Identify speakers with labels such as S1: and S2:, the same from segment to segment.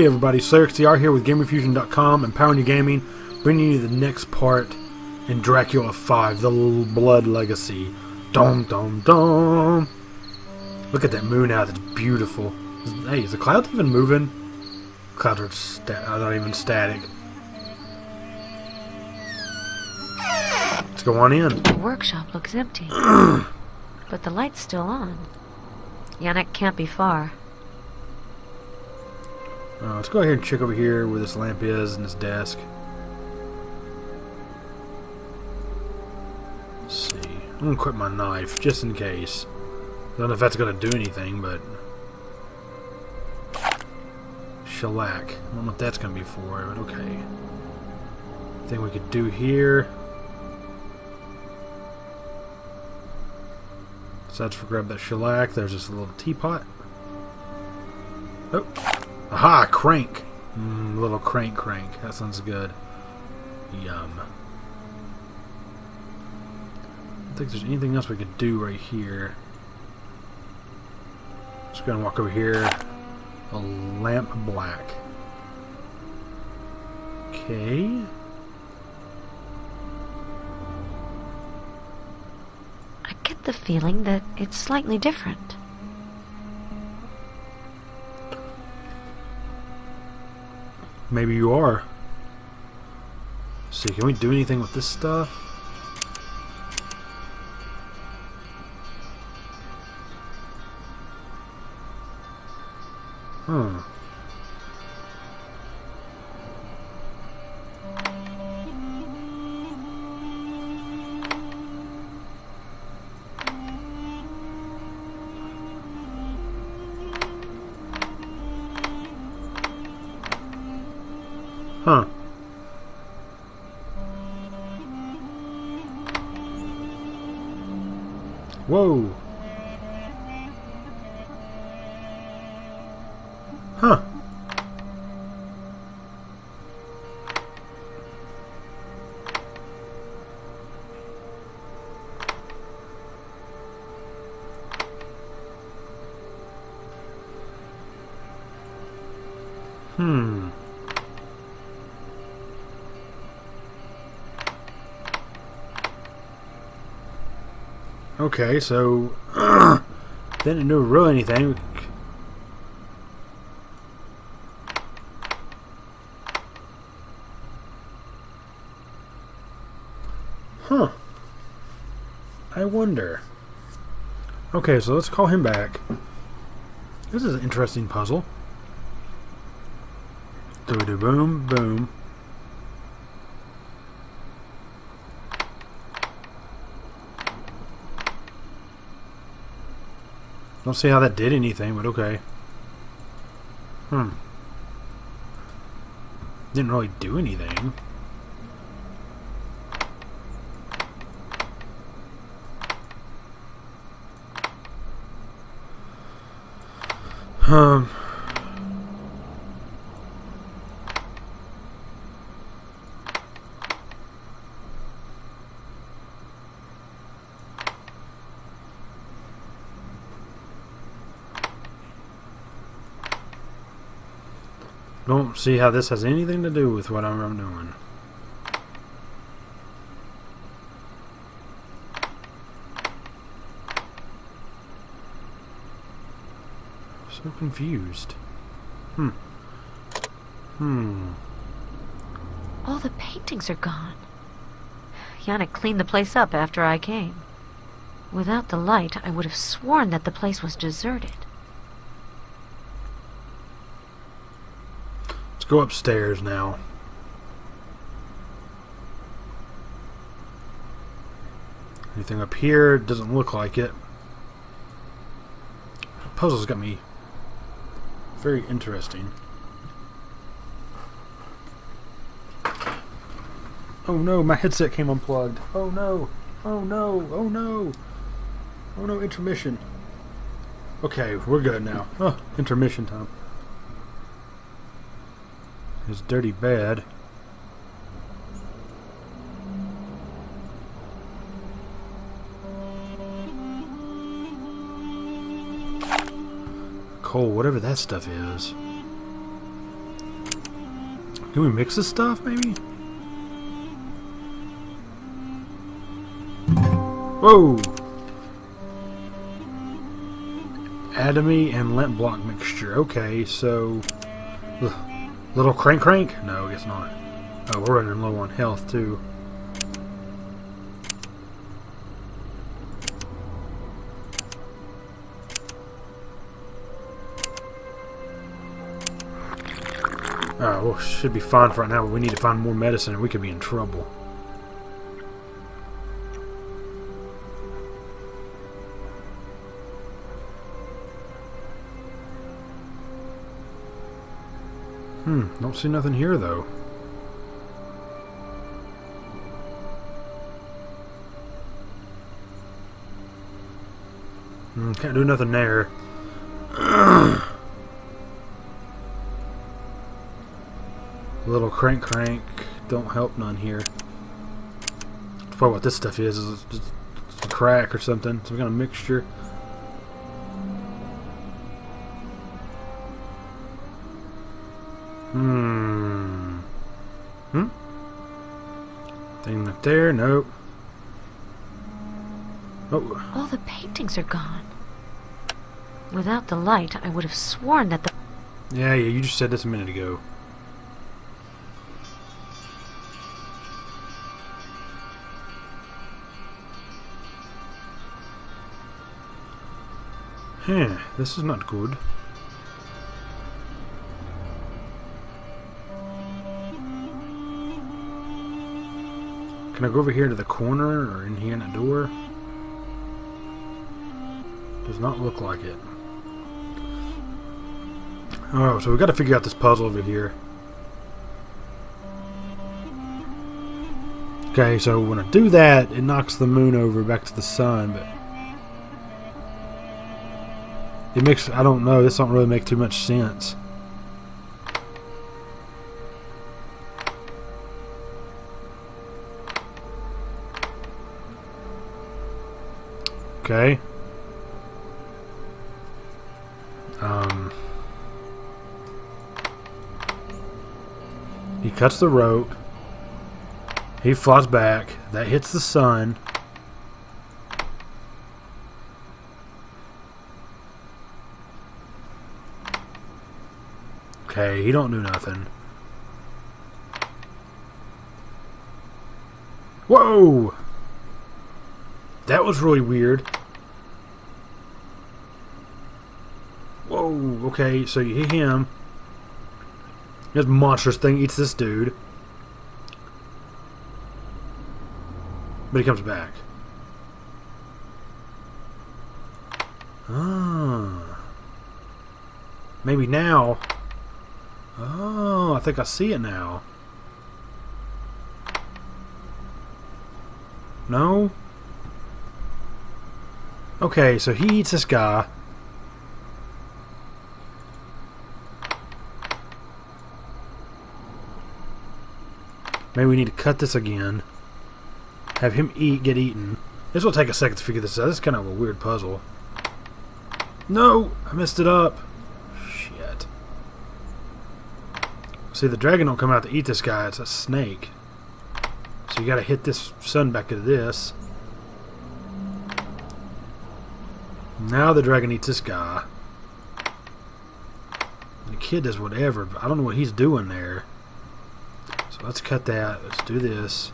S1: Hey everybody, SlayerXTR here with GamerFusion.com, empowering you gaming, bringing you the next part in Dracula 5, The Blood Legacy. Dum dum dum! Look at that moon out, it's beautiful. Hey, is the cloud even moving? Clouds are not even static. Let's go on in.
S2: The workshop looks empty, but the light's still on. Yanek can't be far.
S1: Let's go ahead and check over here where this lamp is and this desk. Let's see. I'm going to equip my knife just in case. I don't know if that's going to do anything, but... Shellac. I don't know what that's going to be for, but okay. Thing we could do here. So that's for grab that shellac. There's this little teapot. Oh. Aha! Crank! Little crank. That sounds good. Yum. I don't think there's anything else we could do right here. Just gonna walk over here. A lamp black. Okay.
S2: I get the feeling that it's slightly different.
S1: Maybe you are. Let's see, can we do anything with this stuff? Huh. Huh. Whoa. Huh. Okay, so didn't do really anything. Huh. I wonder. Okay, so let's call him back. This is an interesting puzzle. Do boom, boom. Don't see how that did anything, but okay. Didn't really do anything. Don't see how this has anything to do with what I'm doing. So confused.
S2: All the paintings are gone. Yanek cleaned the place up after I came. Without the light, I would have sworn that the place was deserted.
S1: Go upstairs now. Anything up here? Doesn't look like it. The puzzle's got me very interesting. Oh no, my headset came unplugged. Oh no. Oh no. Oh no. Oh no, intermission. Okay, we're good now. Oh, intermission time. It's dirty bad. Coal, whatever that stuff is. Can we mix this stuff, maybe? Whoa! Atomy and lint block mixture. Okay, so... Little crank crank? No, I guess not. Oh, we're running low on health, too. Oh, well, should be fine for right now, but we need to find more medicine or we could be in trouble. Don't see nothing here, though. Can't do nothing there. Little crank crank. Don't help none here. That's probably what this stuff is just a crack or something. Some kind of mixture. Thing up there? Nope. Oh.
S2: All the paintings are gone. Without the light, I would have sworn that the...
S1: Yeah, you just said this a minute ago. This is not good. Can I go over here to the corner or in here in the door? Does not look like it. Oh, so we got to figure out this puzzle over here. Okay, so when I do that, it knocks the moon over back to the sun, but it makes, I don't know, this don't really make too much sense. Okay. He cuts the rope. He flies back. That hits the sun. Okay, he don't do nothing. Whoa! That was really weird. Whoa, okay, so you hit him. This monstrous thing eats this dude. But he comes back. Ah. Maybe now. Oh, I think I see it now. No? Okay, so he eats this guy. Maybe we need to cut this again. Have him get eaten. This will take a second to figure this out. This is kind of a weird puzzle. No! I messed it up. Shit. See, the dragon don't come out to eat this guy. It's a snake. So you gotta hit this sun back into this. Now the dragon eats this guy. The kid does whatever, but I don't know what he's doing there. So let's cut that. Let's do this.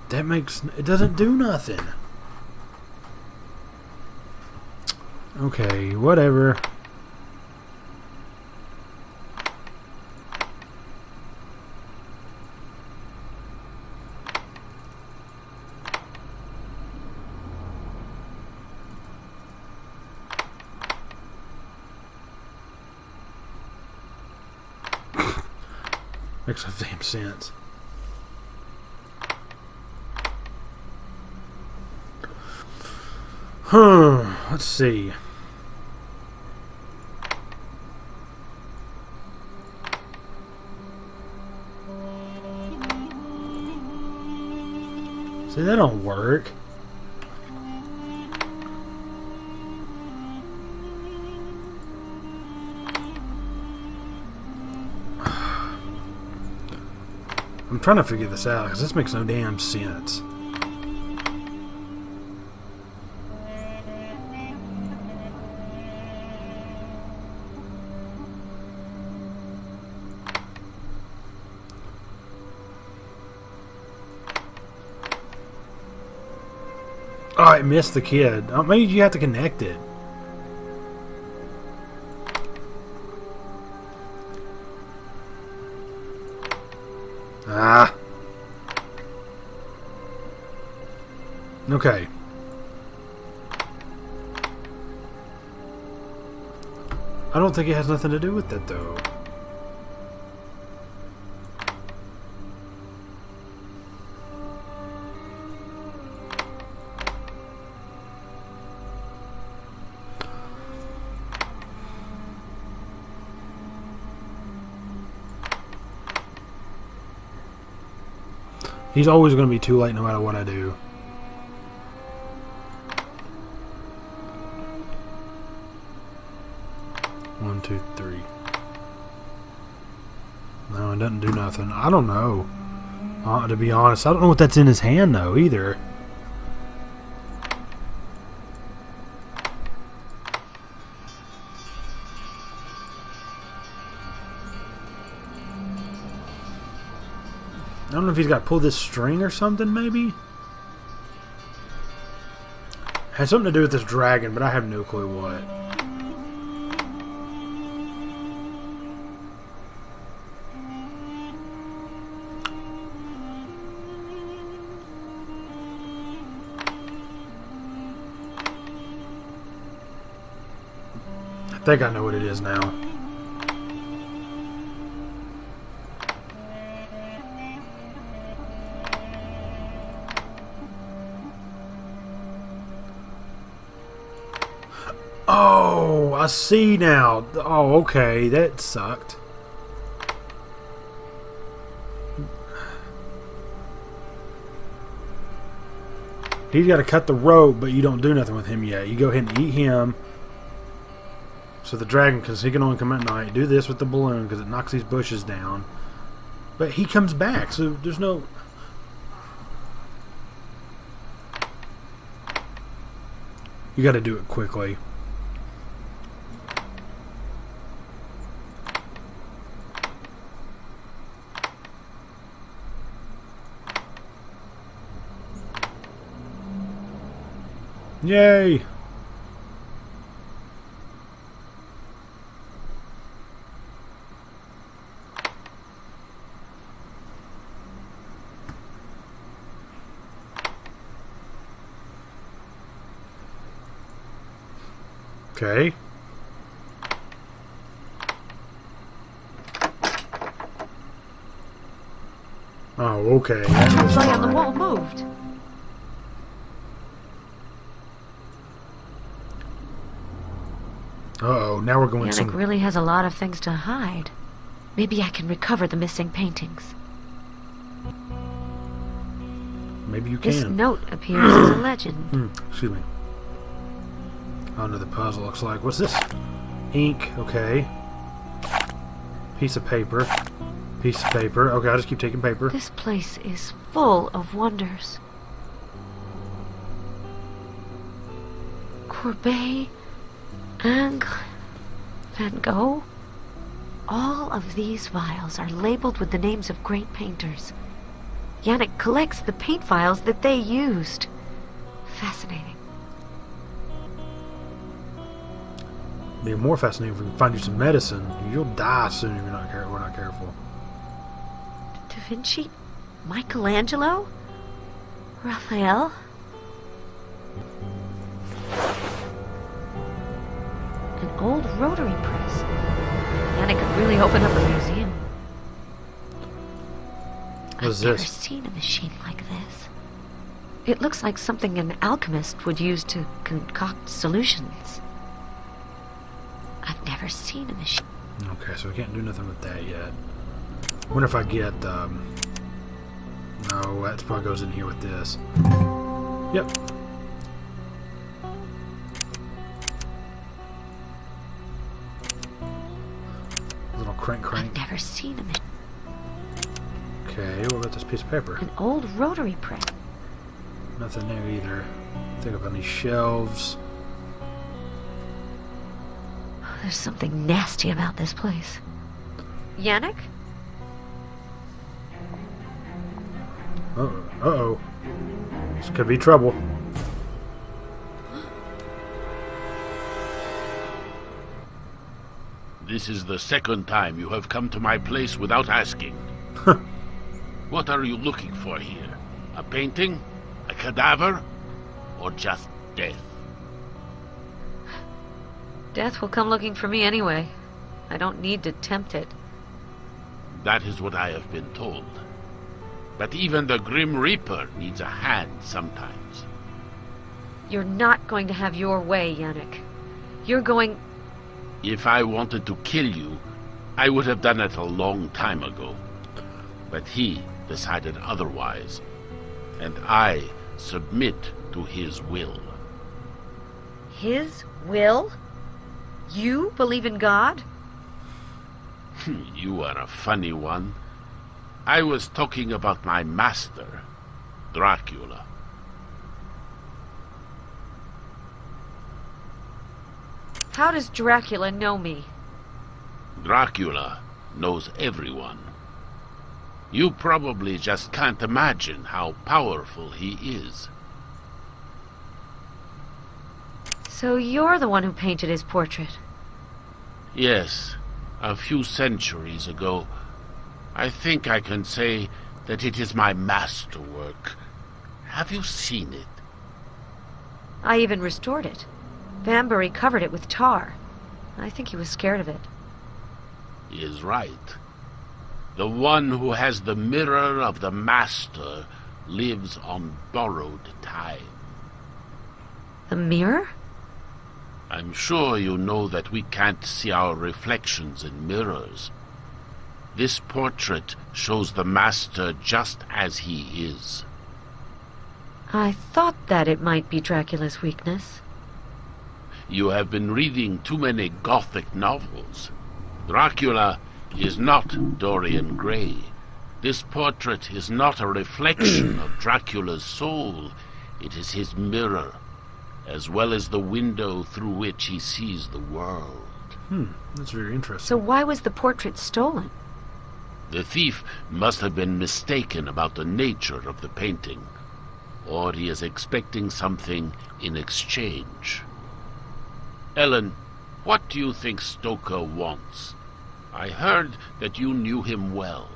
S1: That makes... It doesn't do nothing. Okay, whatever. Makes no damn sense. Let's see. See, that don't work. I'm trying to figure this out, because this makes no damn sense. Oh, I missed the kid. Oh, maybe you have to connect it. Ah. Okay. I don't think it has nothing to do with that, though. He's always going to be too late no matter what I do. One, two, three. No, it doesn't do nothing. I don't know. To be honest, I don't know what that's in his hand, though, either. I don't know if he's got to pull this string or something, maybe? Has something to do with this dragon, but I have no clue what. I think I know what it is now. Oh, I see now. Oh, okay. That sucked. He's got to cut the rope, but you don't do nothing with him yet. You go ahead and eat him. So the dragon, because he can only come at night, do this with the balloon because it knocks these bushes down. But he comes back, so there's no... You got to do it quickly. Yay! Okay. Oh, okay.
S2: The display on the wall moved.
S1: Uh-oh, now we're going
S2: Yanek really has a lot of things to hide. Maybe I can recover the missing paintings.
S1: Maybe you can.
S2: This note appears as a legend.
S1: Excuse me. I don't know the puzzle looks like. What's this? Ink, okay. Piece of paper. Piece of paper. Okay, I'll just keep taking paper.
S2: This place is full of wonders. Courbet, Ingres, Van Gogh. All of these vials are labeled with the names of great painters. Yanek collects the paint vials that they used. Fascinating.
S1: Be more fascinating if we can find you some medicine. You'll die soon if we're not careful.
S2: Da Vinci? Michelangelo? Raphael? An old rotary press. Yanek could really open up a museum.
S1: What's
S2: I've never
S1: this?
S2: seen a machine like this. It looks like something an alchemist would use to concoct solutions. I've never seen a machine.
S1: Okay, so we can't do nothing with that yet. Wonder if I get, no, that probably goes in here with this. Yep. Little crank.
S2: I've never seen a machine.
S1: Okay, what about this piece of paper?
S2: An old rotary press.
S1: Nothing there either. Think of any shelves.
S2: There's something nasty about this place. Yanek?
S1: Uh-oh. This could be trouble.
S3: This is the second time you have come to my place without asking. What are you looking for here? A painting? A cadaver? Or just death?
S2: Death will come looking for me anyway. I don't need to tempt it.
S3: That is what I have been told. But even the Grim Reaper needs a hand sometimes.
S2: You're not going to have your way, Yanek. You're going...
S3: If I wanted to kill you, I would have done it a long time ago. But he decided otherwise, and I submit to his will.
S2: His will? You believe in God?
S3: You are a funny one. I was talking about my master, Dracula.
S2: How does Dracula know me?
S3: Dracula knows everyone. You probably just can't imagine how powerful he is.
S2: So you're the one who painted his portrait?
S3: Yes, a few centuries ago. I think I can say that it is my masterwork. Have you seen it?
S2: I even restored it. Banbury covered it with tar. I think he was scared of it.
S3: He is right. The one who has the mirror of the master lives on borrowed time.
S2: The mirror?
S3: I'm sure you know that we can't see our reflections in mirrors. This portrait shows the master just as he is.
S2: I thought that it might be Dracula's weakness.
S3: You have been reading too many Gothic novels. Dracula is not Dorian Gray. This portrait is not a reflection of Dracula's soul. It is his mirror, as well as the window through which he sees the world.
S1: That's very interesting.
S2: So why was the portrait stolen?
S3: The thief must have been mistaken about the nature of the painting, or he is expecting something in exchange. Ellen, what do you think Stoker wants? I heard that you knew him well.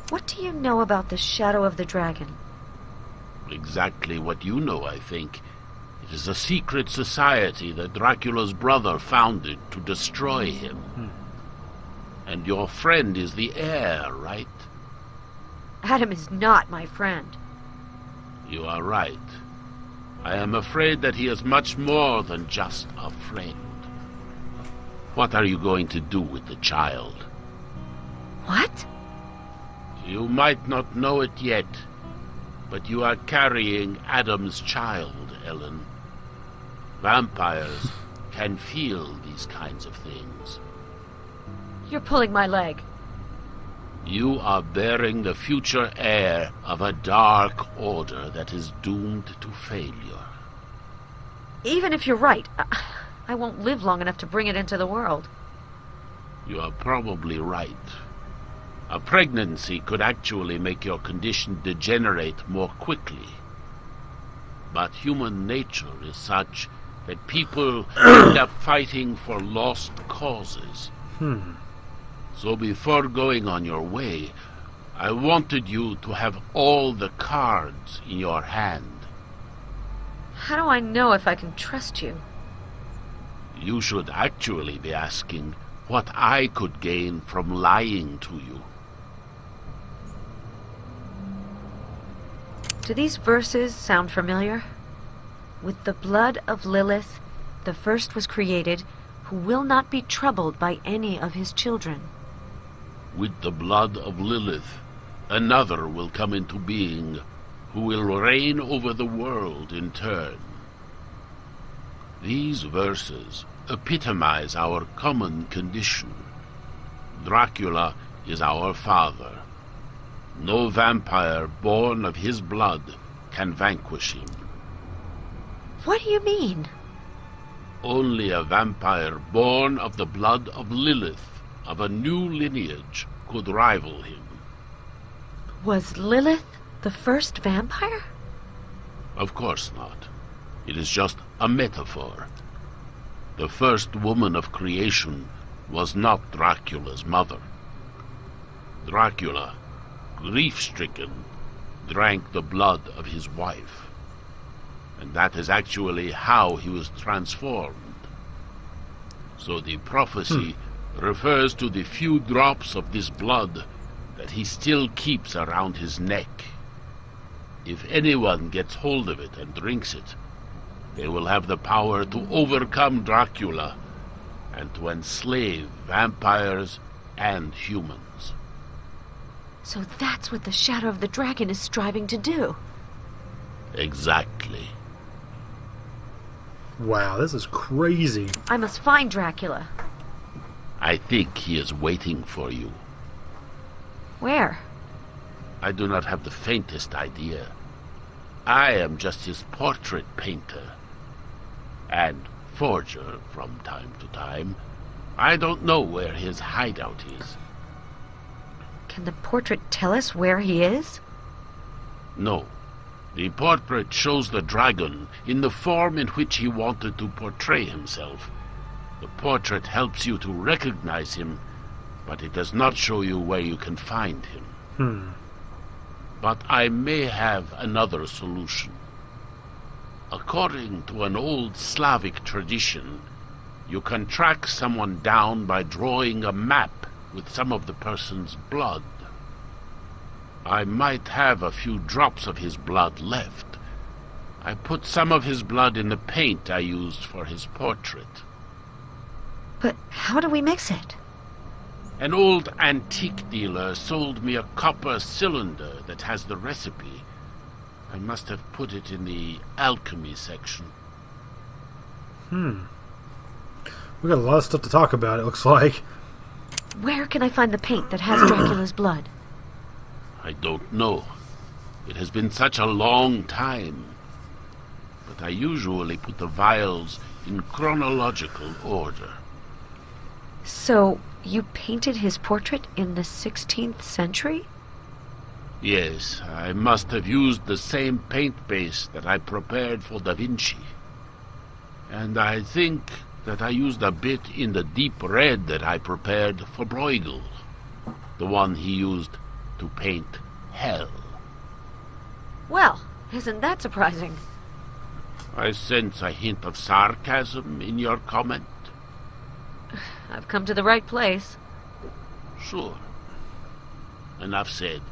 S2: What do you know about the Shadow of the Dragon?
S3: Exactly what you know, I think. It is a secret society that Dracula's brother founded to destroy him. And your friend is the heir, right?
S2: Adam is not my friend.
S3: You are right. I am afraid that he is much more than just a friend. What are you going to do with the child?
S2: What?
S3: You might not know it yet, but you are carrying Adam's child, Ellen. Vampires can feel these kinds of things.
S2: You're pulling my leg.
S3: You are bearing the future heir of a dark order that is doomed to failure.
S2: Even if you're right, I won't live long enough to bring it into the world.
S3: You are probably right. A pregnancy could actually make your condition degenerate more quickly. But human nature is such that people end up fighting for lost causes. So before going on your way, I wanted you to have all the cards in your hand.
S2: How do I know if I can trust you?
S3: You should actually be asking what I could gain from lying to you.
S2: Do these verses sound familiar? With the blood of Lilith, the first was created, who will not be troubled by any of his children.
S3: With the blood of Lilith, another will come into being, who will reign over the world in turn. These verses epitomize our common condition. Dracula is our father. No vampire born of his blood can vanquish him.
S2: What do you mean?
S3: Only a vampire born of the blood of Lilith, of a new lineage, could rival him.
S2: Was Lilith the first vampire?
S3: Of course not. It is just a metaphor. The first woman of creation was not Dracula's mother. Dracula, grief-stricken, drank the blood of his wife. And that is actually how he was transformed. So the prophecy refers to the few drops of this blood that he still keeps around his neck. If anyone gets hold of it and drinks it, they will have the power to overcome Dracula and to enslave vampires and humans.
S2: So that's what the Shadow of the Dragon is striving to do.
S3: Exactly.
S1: Wow, this is crazy.
S2: I must find Dracula.
S3: I think he is waiting for you.
S2: Where?
S3: I do not have the faintest idea. I am just his portrait painter. And forger from time to time. I don't know where his hideout is.
S2: Can the portrait tell us where he is?
S3: No. The portrait shows the dragon in the form in which he wanted to portray himself. The portrait helps you to recognize him, but it does not show you where you can find him. But I may have another solution. According to an old Slavic tradition, you can track someone down by drawing a map with some of the person's blood. I might have a few drops of his blood left. I put some of his blood in the paint I used for his portrait.
S2: But how do we mix it?
S3: An old antique dealer sold me a copper cylinder that has the recipe. I must have put it in the alchemy section.
S1: We got a lot of stuff to talk about, it looks like.
S2: Where can I find the paint that has Dracula's blood?
S3: I don't know. It has been such a long time. But I usually put the vials in chronological order.
S2: So, you painted his portrait in the 16th century?
S3: Yes, I must have used the same paint base that I prepared for Da Vinci. And I think that I used a bit in the deep red that I prepared for Bruegel, the one he used to paint hell.
S2: Well, isn't that surprising?
S3: I sense a hint of sarcasm in your comment.
S2: I've come to the right place.
S3: Sure. Enough said.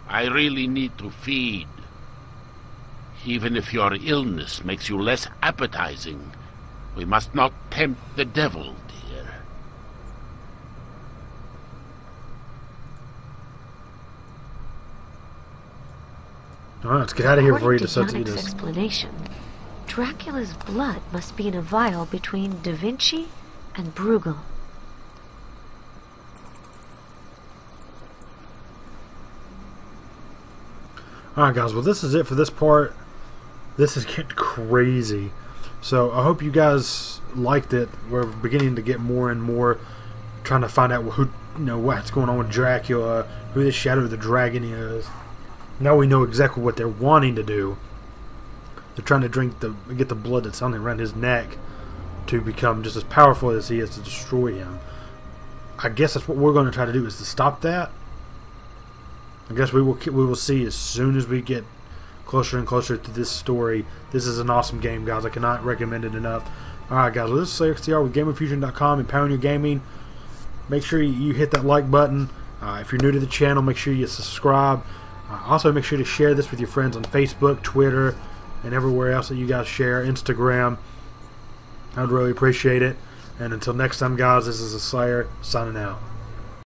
S3: I really need to feed. Even if your illness makes you less appetizing, we must not tempt the devil, dear.
S1: All right, let's get out of here before he
S2: According
S1: decides
S2: to
S1: to eat
S2: Yanek's
S1: us.
S2: explanation, Dracula's blood must be in a vial between Da Vinci and Bruegel.
S1: Alright guys, well this is it for this part. This is getting crazy. So I hope you guys liked it. We're beginning to get more and more trying to find out who, what's going on with Dracula, who the Shadow of the Dragon is. Now we know exactly what they're wanting to do. They're trying to get the blood that's on around his neck to become just as powerful as he is to destroy him. I guess that's what we're going to try to do, is to stop that. I guess we will see as soon as we get closer and closer to this story. This is an awesome game, guys. I cannot recommend it enough. Alright, guys. Well, this is XTR with GameInfusion.com, empowering your gaming. Make sure you hit that like button. If you're new to the channel, make sure you subscribe. Also, make sure to share this with your friends on Facebook, Twitter, and everywhere else that you guys share. Instagram. I'd really appreciate it. And until next time, guys, this is the Slayer signing out.